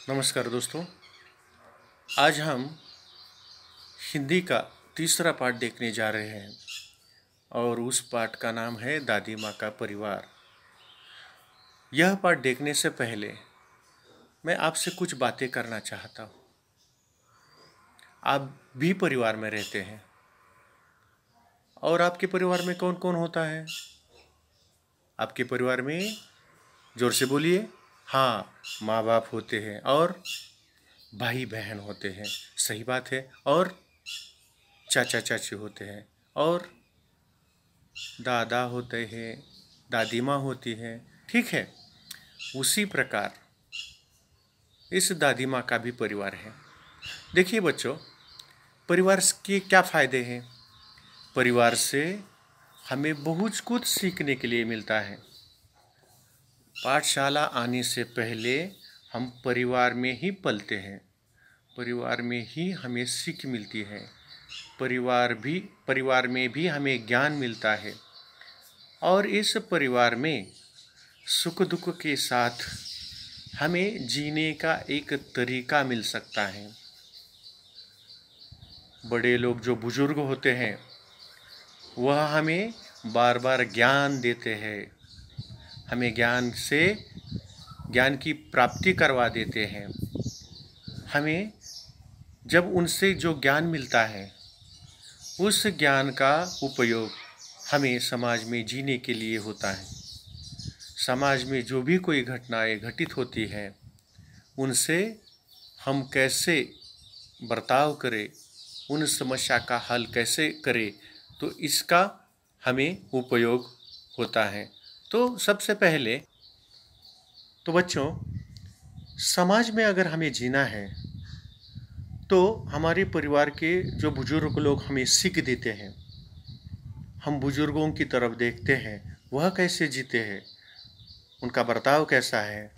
नमस्कार दोस्तों। आज हम हिंदी का तीसरा पाठ देखने जा रहे हैं और उस पाठ का नाम है दादी माँ का परिवार। यह पाठ देखने से पहले मैं आपसे कुछ बातें करना चाहता हूँ। आप भी परिवार में रहते हैं और आपके परिवार में कौन कौन होता है? आपके परिवार में जोर से बोलिए। हाँ, माँ बाप होते हैं और भाई बहन होते हैं। सही बात है। और चाचा चाची होते हैं और दादा होते हैं, दादी माँ होती है। ठीक है। उसी प्रकार इस दादी माँ का भी परिवार है। देखिए बच्चों, परिवार के क्या फ़ायदे हैं? परिवार से हमें बहुत कुछ सीखने के लिए मिलता है। पाठशाला आने से पहले हम परिवार में ही पलते हैं, परिवार में ही हमें सीख मिलती है, परिवार में भी हमें ज्ञान मिलता है और इस परिवार में सुख दुख के साथ हमें जीने का एक तरीका मिल सकता है। बड़े लोग जो बुजुर्ग होते हैं वह हमें बार बार ज्ञान देते हैं, हमें ज्ञान की प्राप्ति करवा देते हैं। हमें जब उनसे जो ज्ञान मिलता है उस ज्ञान का उपयोग हमें समाज में जीने के लिए होता है। समाज में जो भी कोई घटनाएं घटित होती हैं उनसे हम कैसे बर्ताव करें, उन समस्या का हल कैसे करें, तो इसका हमें उपयोग होता है। तो सबसे पहले तो बच्चों, समाज में अगर हमें जीना है तो हमारे परिवार के जो बुजुर्ग लोग हमें सीख देते हैं, हम बुजुर्गों की तरफ देखते हैं, वह कैसे जीते हैं, उनका बर्ताव कैसा है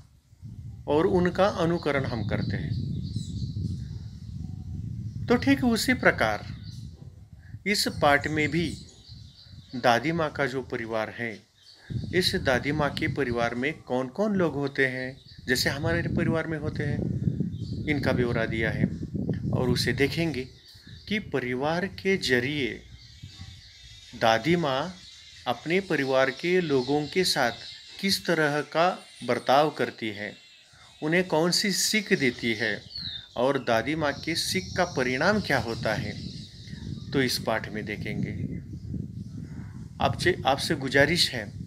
और उनका अनुकरण हम करते हैं। तो ठीक उसी प्रकार इस पाठ में भी दादी माँ का जो परिवार है, इस दादी माँ के परिवार में कौन कौन लोग होते हैं, जैसे हमारे परिवार में होते हैं, इनका ब्यौरा दिया है और उसे देखेंगे कि परिवार के जरिए दादी माँ अपने परिवार के लोगों के साथ किस तरह का बर्ताव करती है, उन्हें कौन सी सीख देती है और दादी माँ के सीख का परिणाम क्या होता है, तो इस पाठ में देखेंगे। आपसे गुजारिश है,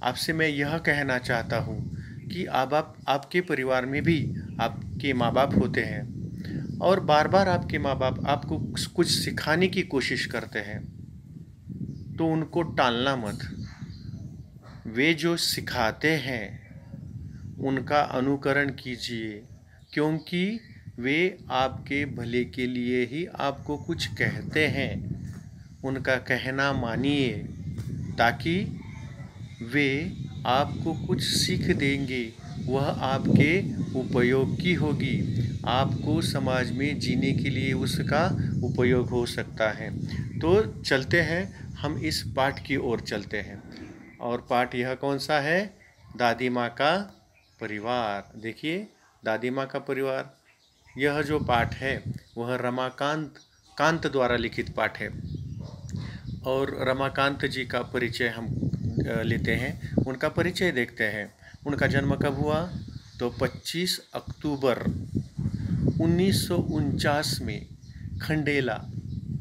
आपसे मैं यह कहना चाहता हूँ कि आपके परिवार में भी आपके माँ बाप होते हैं और बार बार आपके माँ बाप आपको कुछ सिखाने की कोशिश करते हैं, तो उनको टालना मत। वे जो सिखाते हैं उनका अनुकरण कीजिए, क्योंकि वे आपके भले के लिए ही आपको कुछ कहते हैं। उनका कहना मानिए ताकि वे आपको कुछ सीख देंगे, वह आपके उपयोग की होगी, आपको समाज में जीने के लिए उसका उपयोग हो सकता है। तो चलते हैं, हम इस पाठ की ओर चलते हैं। और पाठ यह कौन सा है? दादी माँ का परिवार। देखिए, दादी माँ का परिवार, यह जो पाठ है वह रमाकांत द्वारा लिखित पाठ है और रमाकांत जी का परिचय हम लेते हैं, उनका परिचय देखते हैं। उनका जन्म कब हुआ? तो 25 अक्टूबर 1949 में खंडेला।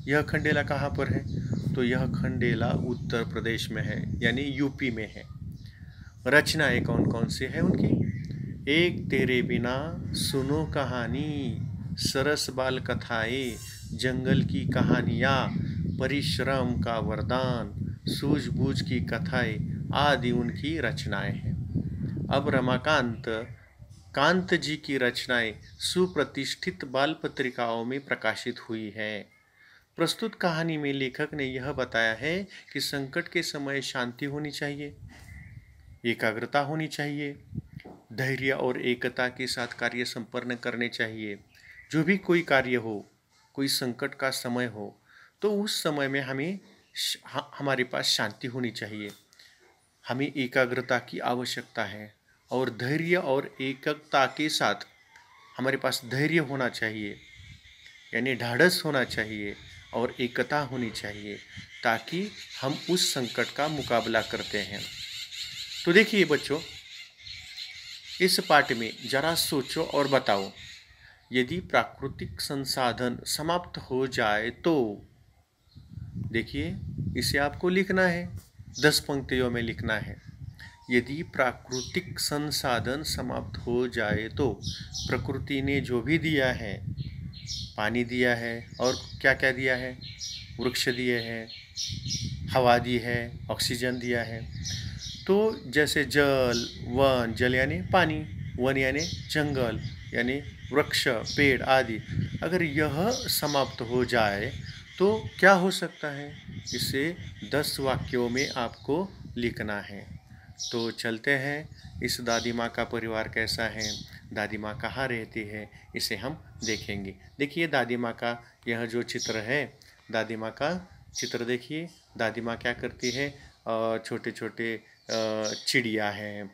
यह खंडेला कहाँ पर है? तो यह खंडेला उत्तर प्रदेश में है, यानी यूपी में है। रचनाएं कौन कौन सी है उनकी? एक तेरे बिना सुनो कहानी, सरस बाल कथाएं, जंगल की कहानियाँ, परिश्रम का वरदान, सूझबूझ की कथाएं आदि उनकी रचनाएं हैं। अब कांत जी की रचनाएं सुप्रतिष्ठित बाल पत्रिकाओं में प्रकाशित हुई है। प्रस्तुत कहानी में लेखक ने यह बताया है कि संकट के समय शांति होनी चाहिए, एकाग्रता होनी चाहिए, धैर्य और एकता के साथ कार्य संपन्न करने चाहिए। जो भी कोई कार्य हो, कोई संकट का समय हो, तो उस समय में हमारे पास शांति होनी चाहिए, हमें एकाग्रता की आवश्यकता है और धैर्य और एकता के साथ हमारे पास धैर्य होना चाहिए, यानी ढाढ़स होना चाहिए और एकता होनी चाहिए, ताकि हम उस संकट का मुकाबला करते हैं। तो देखिए बच्चों, इस पाठ में जरा सोचो और बताओ, यदि प्राकृतिक संसाधन समाप्त हो जाए तो। देखिए, इसे आपको लिखना है, 10 पंक्तियों में लिखना है। यदि प्राकृतिक संसाधन समाप्त हो जाए तो प्रकृति ने जो भी दिया है, पानी दिया है और क्या क्या दिया है, वृक्ष दिए हैं, हवा दी है, ऑक्सीजन दिया है। तो जैसे जल, वन, जल यानी पानी, वन यानी जंगल यानी वृक्ष, पेड़ आदि, अगर यह समाप्त हो जाए तो क्या हो सकता है, इसे 10 वाक्यों में आपको लिखना है। तो चलते हैं, इस दादी माँ का परिवार कैसा है, दादी माँ कहाँ रहती है, इसे हम देखेंगे। देखिए दादी माँ का यह जो चित्र है, दादी माँ का चित्र देखिए। दादी माँ क्या करती है, छोटे छोटे चिड़िया हैं,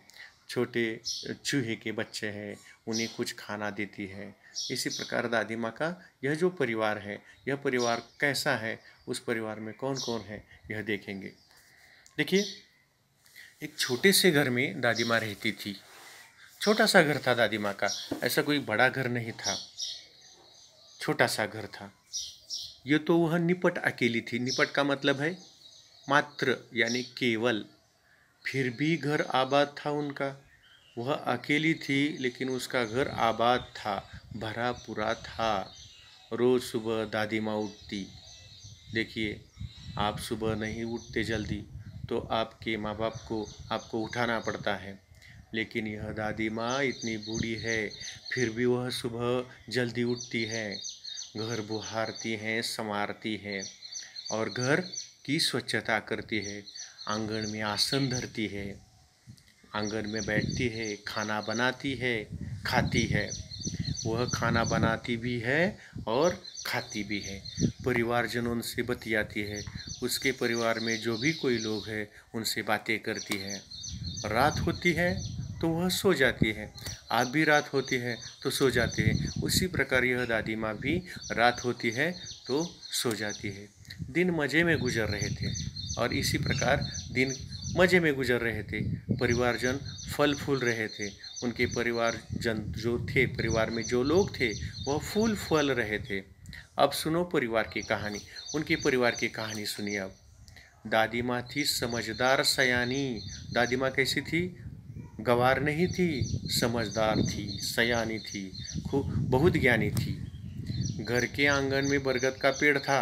छोटे चूहे के बच्चे हैं, उन्हें कुछ खाना देती है। इसी प्रकार दादी माँ का यह जो परिवार है, यह परिवार कैसा है, उस परिवार में कौन कौन है, यह देखेंगे। देखिए, एक छोटे से घर में दादी माँ रहती थी। छोटा सा घर था दादी माँ का, ऐसा कोई बड़ा घर नहीं था, छोटा सा घर था। ये तो वह निपट अकेली थी। निपट का मतलब है मात्र, यानी केवल। फिर भी घर आबाद था उनका। वह अकेली थी लेकिन उसका घर आबाद था, भरा पूरा था। रोज़ सुबह दादी माँ उठती। देखिए, आप सुबह नहीं उठते जल्दी तो आपके माँ बाप को आपको उठाना पड़ता है, लेकिन यह दादी माँ इतनी बूढ़ी है फिर भी वह सुबह जल्दी उठती है, घर बुहारती है, संवारती है और घर की स्वच्छता करती है। आंगन में आसन धरती है, आंगन में बैठती है, खाना बनाती है, खाती है। वह खाना बनाती भी है और खाती भी है। परिवारजनों से बतियाती है, उसके परिवार में जो भी कोई लोग हैं उनसे बातें करती है। रात होती है तो वह सो जाती है, आप भी रात होती है तो सो जाते हैं। उसी प्रकार यह दादी माँ भी रात होती है तो सो जाती है। दिन मज़े में गुजर रहे थे और इसी प्रकार दिन मज़े में गुजर रहे थे। परिवारजन फल फूल रहे थे। उनके परिवारजन जो थे, परिवार में जो लोग थे, वह फूल फल रहे थे। अब सुनो परिवार की कहानी, उनके परिवार की कहानी सुनिए अब। दादी माँ थी समझदार सयानी। दादी माँ कैसी थी, गंवार नहीं थी, समझदार थी, सयानी थी, खूब बहुत ज्ञानी थी। घर के आंगन में बरगद का पेड़ था।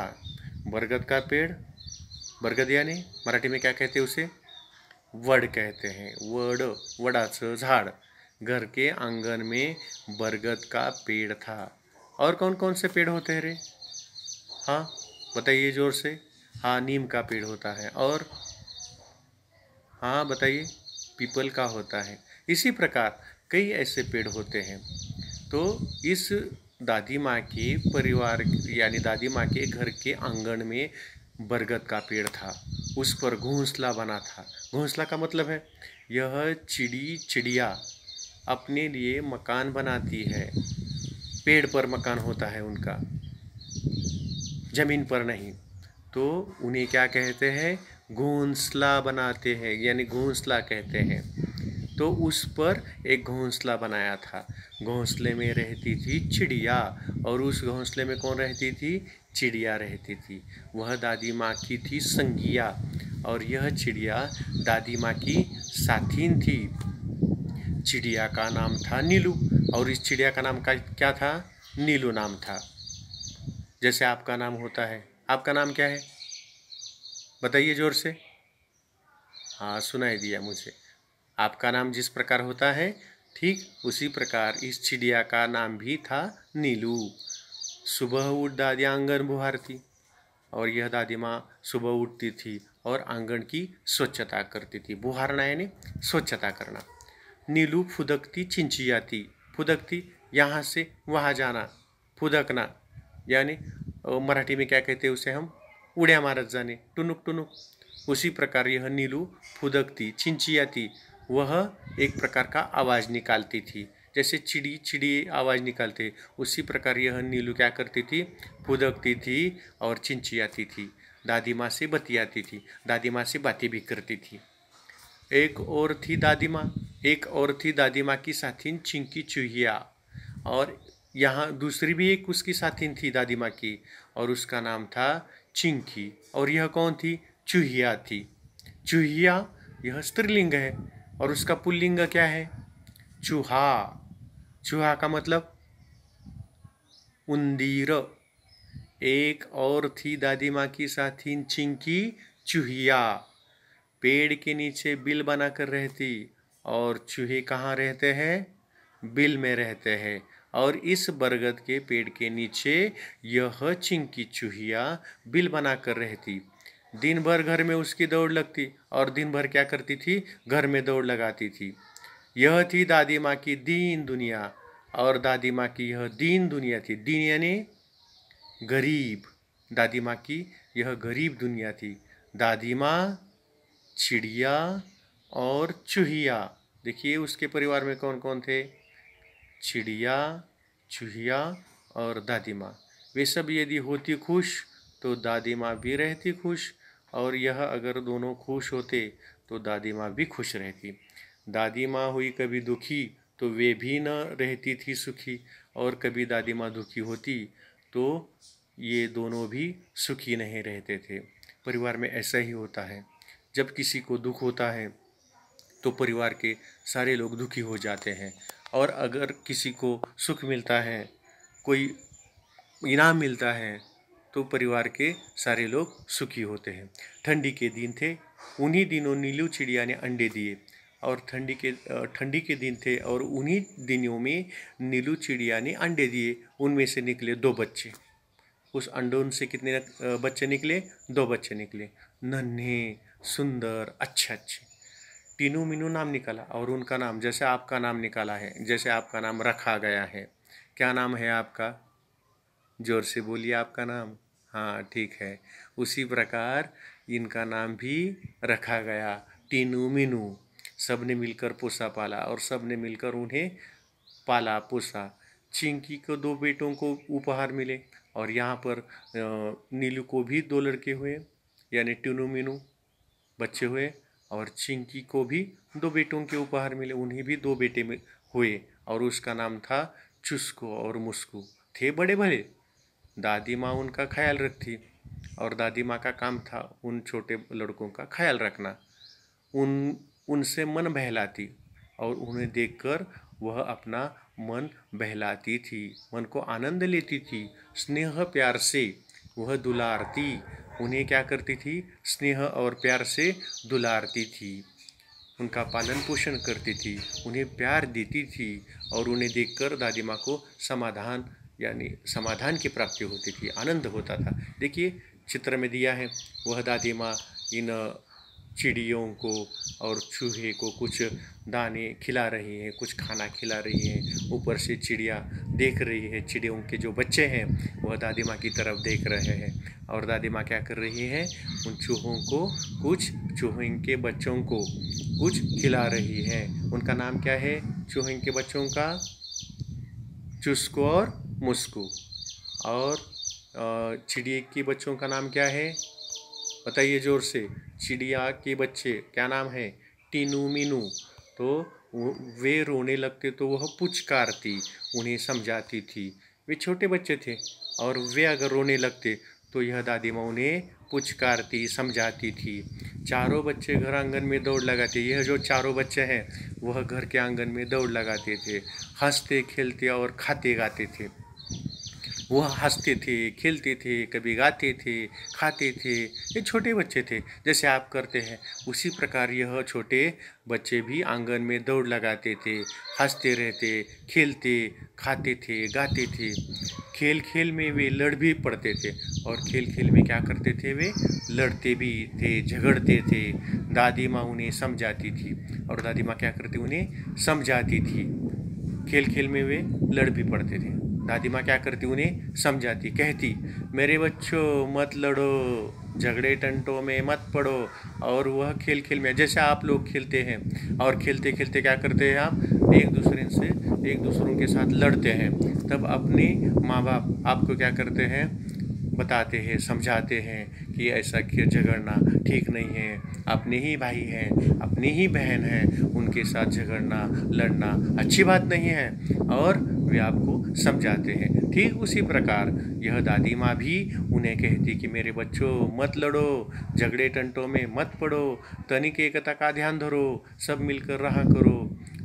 बरगद का पेड़, बरगद यानी मराठी में क्या कहते हैं उसे, वड कहते हैं। वड, वडाचं झाड। घर के आंगन में बरगद का पेड़ था। और कौन कौन से पेड़ होते हैं रे, हाँ बताइए जोर से। हाँ, नीम का पेड़ होता है। और हाँ बताइए, पीपल का होता है। इसी प्रकार कई ऐसे पेड़ होते हैं। तो इस दादी माँ के परिवार यानी दादी माँ के घर के आंगन में बरगद का पेड़ था। उस पर घोंसला बना था। घोंसला का मतलब है यह चिड़िया अपने लिए मकान बनाती है। पेड़ पर मकान होता है उनका, जमीन पर नहीं। तो उन्हें क्या कहते हैं, घोंसला बनाते हैं, यानी घोंसला कहते हैं। तो उस पर एक घोंसला बनाया था। घोंसले में रहती थी चिड़िया, और उस घोंसले में कौन रहती थी, चिड़िया रहती थी। वह दादी माँ की थी संगिया, और यह चिड़िया दादी माँ की साथीन थी। चिड़िया का नाम था नीलू, और इस चिड़िया का नाम क्या था, नीलू नाम था। जैसे आपका नाम होता है, आपका नाम क्या है बताइए जोर से। हाँ, सुनाई दिया मुझे। आपका नाम जिस प्रकार होता है, ठीक उसी प्रकार इस चिड़िया का नाम भी था नीलू। सुबह उठ दादी आंगन बुहारती, और यह दादी माँ सुबह उठती थी और आंगन की स्वच्छता करती थी। बुहारना यानी स्वच्छता करना। नीलू फुदकती चिंचियाती। फुदकती यहाँ से वहाँ जाना, फुदकना यानी मराठी में क्या कहते हैं उसे हम, उड्या मारत जाने, टुनुक टुनुक। उसी प्रकार यह नीलू फुदकती चिंचियाती, वह एक प्रकार का आवाज़ निकालती थी, जैसे चिड़ी चिड़ी आवाज़ निकालते, उसी प्रकार यह नीलू क्या करती थी, फुदकती थी और चिंचियाती थी, दादी माँ से बतियाती थी, दादी माँ से बातें भी करती थी। एक और थी दादी माँ की साथिन चिंकी चूहिया, और यहाँ दूसरी भी एक उसकी साथिन थी दादी माँ की, और उसका नाम था चिंकी। और यह कौन थी, चूहिया थी। चूहिया यह स्त्रीलिंग है, और उसका पुल्लिंग क्या है, चूहा। चूहा का मतलब उंदीर। एक और थी दादी माँ की साथिन चिंकी चूहिया, पेड़ के नीचे बिल बनाकर रहती, और चूहे कहाँ रहते हैं, बिल में रहते हैं। और इस बरगद के पेड़ के नीचे यह चिंकी चूहिया बिल बनाकर रहती। दिन भर घर में उसकी दौड़ लगती, और दिन भर क्या करती थी, घर में दौड़ लगाती थी। यह थी दादी माँ की दीन दुनिया, और दादी माँ की यह दीन दुनिया थी। दीन यानी गरीब, दादी माँ की यह गरीब दुनिया थी। दादी माँ, चिड़िया और चूहिया। देखिए उसके परिवार में कौन कौन थे, चिड़िया, चूहिया और दादी माँ। वे सब यदि होती खुश तो दादी माँ भी रहती खुश, और यह अगर दोनों खुश होते तो दादी माँ भी खुश रहती। दादी माँ हुई कभी दुखी तो वे भी न रहती थी सुखी, और कभी दादी माँ दुखी होती तो ये दोनों भी सुखी नहीं रहते थे। परिवार में ऐसा ही होता है, जब किसी को दुख होता है तो परिवार के सारे लोग दुखी हो जाते हैं, और अगर किसी को सुख मिलता है, कोई इनाम मिलता है, तो परिवार के सारे लोग सुखी होते हैं। ठंडी के दिन थे, उन्हीं दिनों नीलू चिड़िया ने अंडे दिए, और ठंडी के दिन थे, और उन्हीं दिनों में नीलू चिड़िया ने अंडे दिए। उनमें से निकले 2 बच्चे। उस अंडों से कितने बच्चे निकले, 2 बच्चे निकले, नन्हे सुंदर अच्छे अच्छे। टीनू मीनू नाम निकाला, और उनका नाम जैसे आपका नाम निकाला है, जैसे आपका नाम रखा गया है। क्या नाम है आपका, जोर से बोलिए आपका नाम। हाँ ठीक है, उसी प्रकार इनका नाम भी रखा गया, टीनू मीनू। सब ने मिलकर पोसा पाला, और सब ने मिलकर उन्हें पाला पोसा। चिंकी को 2 बेटों को उपहार मिले, और यहाँ पर नीलू को भी 2 लड़के हुए, यानी टीनू मीनू बच्चे हुए, और चिंकी को भी 2 बेटों के उपहार मिले, उन्हें भी 2 बेटे में हुए, और उसका नाम था चुस्को और मुस्कू। थे बड़े भले। दादी माँ उनका ख्याल रखती, और दादी माँ का काम था उन छोटे लड़कों का ख्याल रखना। उनसे मन बहलाती, और उन्हें देखकर वह अपना मन बहलाती थी, मन को आनंद लेती थी। स्नेह प्यार से वह दुलारती, उन्हें क्या करती थी, स्नेह और प्यार से दुलारती थी, उनका पालन पोषण करती थी, उन्हें प्यार देती थी, और उन्हें देखकर दादी माँ को समाधान की प्राप्ति होती थी, आनंद होता था। देखिए चित्र में दिया है, वह दादी माँ इन चिड़ियों को और चूहे को कुछ दाने खिला रही है, कुछ खाना खिला रही है। ऊपर से चिड़िया देख रही है, चिड़ियों के जो बच्चे हैं वह दादी माँ की तरफ देख रहे हैं, और दादी माँ क्या कर रही है, उन चूहों के बच्चों को कुछ खिला रही है। उनका नाम क्या है, चूहों के बच्चों का, चुस्को और मुस्कू। और चिड़िया के बच्चों का नाम क्या है, बताइए जोर से। चिड़िया के बच्चे क्या नाम है, टीनू मीनू। तो वे रोने लगते तो वह पुचकारती, उन्हें समझाती थी। वे छोटे बच्चे थे, और वे अगर रोने लगते तो यह दादी माँ उन्हें पुचकारती, समझाती थी। चारों बच्चे घर आंगन में दौड़ लगाते। यह जो चारों बच्चे हैं वह घर के आंगन में दौड़ लगाते थे, हंसते खेलते और खाते गाते थे। वह हंसते थे, खेलते थे, कभी गाते थे, खाते थे। ये छोटे बच्चे थे, जैसे आप करते हैं उसी प्रकार यह छोटे बच्चे भी आंगन में दौड़ लगाते थे, हंसते रहते, खेलते, खाते थे, गाते थे। खेल खेल में वे लड़ भी पड़ते थे, और खेल खेल में क्या करते थे, वे लड़ते भी थे, झगड़ते थे। दादी माँ उन्हें समझाती थी, और दादी माँ क्या करती, उन्हें समझाती थी। खेल खेल में वे लड़ भी पड़ते थे, दादी माँ क्या करती, उन्हें समझाती, कहती, मेरे बच्चों मत लड़ो, झगड़े टंटों में मत पड़ो। और वह खेल खेल में जैसे आप लोग खेलते हैं, और खेलते खेलते क्या करते हैं आप, एक दूसरों के साथ लड़ते हैं, तब अपने माँ बाप आपको क्या करते हैं, बताते हैं, समझाते हैं कि ऐसा क्यों झगड़ना ठीक नहीं है, अपने ही भाई हैं, अपनी ही बहन हैं, उनके साथ झगड़ना लड़ना अच्छी बात नहीं है, और वे आपको समझाते हैं। ठीक उसी प्रकार यह दादी माँ भी उन्हें कहती कि मेरे बच्चों मत लड़ो, झगड़े टंटों में मत पड़ो, तनिक एकता का ध्यान धरो, सब मिलकर रहा करो।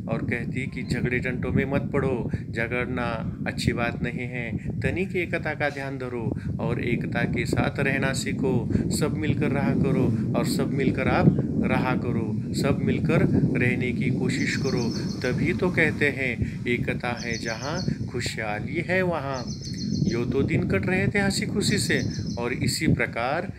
और कहती कि झगड़े टंटों में मत पड़ो, झगड़ना अच्छी बात नहीं है, तनिक एकता का ध्यान धरो और एकता के साथ रहना सीखो, सब मिलकर रहा करो और सब मिलकर आप रहा करो, सब मिलकर रहने की कोशिश करो, तभी तो कहते हैं एकता है जहाँ खुशहाली है वहाँ। यो तो दिन कट रहे थे हंसी खुशी से, और इसी प्रकार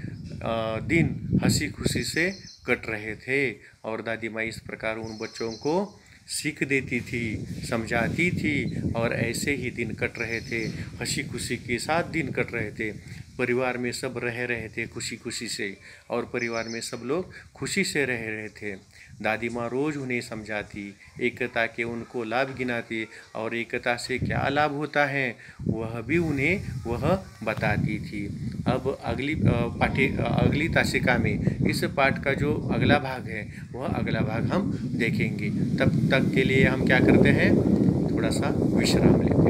दिन हंसी खुशी से कट रहे थे। और दादी माँ इस प्रकार उन बच्चों को सीख देती थी, समझाती थी, और ऐसे ही दिन कट रहे थे, हंसी खुशी के साथ दिन कट रहे थे। परिवार में सब रह रहे थे खुशी खुशी से, और परिवार में सब लोग खुशी से रह रहे थे। दादी माँ रोज़ उन्हें समझाती, एकता के उनको लाभ गिनाती, और एकता से क्या लाभ होता है वह भी उन्हें वह बताती थी। अब अगली तासिका में इस पाठ का जो अगला भाग है वह अगला भाग हम देखेंगे। तब तक के लिए हम क्या करते हैं, थोड़ा सा विश्राम लेते हैं।